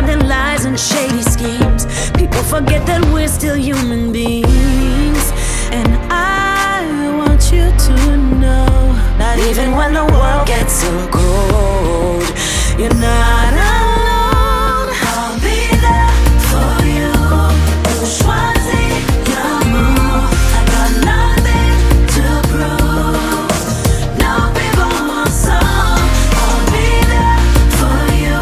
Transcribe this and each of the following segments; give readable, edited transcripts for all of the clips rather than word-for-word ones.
hiding lies and shady schemes. People forget that we're still human beings. And I want you to know that even when the world gets so cold, you're not alone. I'll be there for you. Choisis l'amour. I got nothing to prove. No people want some. I'll be there for you.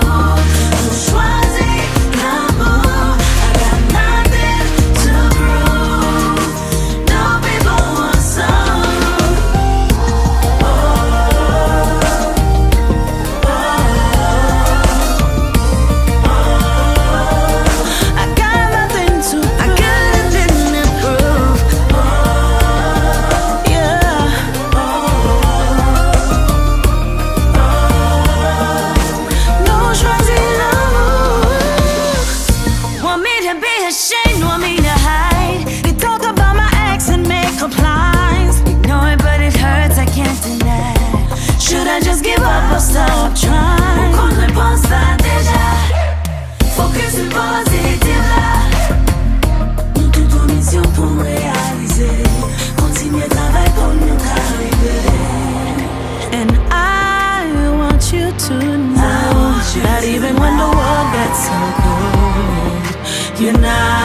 Choisis l'amour. I got nothing to prove. No people want some. I got nothing to prove. Yeah. No choisis l'amour. Want me to be ashamed, want me to hide. They talk about my ex and make compliance. Ignore it, but it hurts, I can't deny. Should I just give up or stop trying? On ne pense pas déjà. Focus sur positif là. Nous toute une mission pour me réaliser. Continuer travail pour nous arriver. And I want you to know that even when the world gets so cold, you're not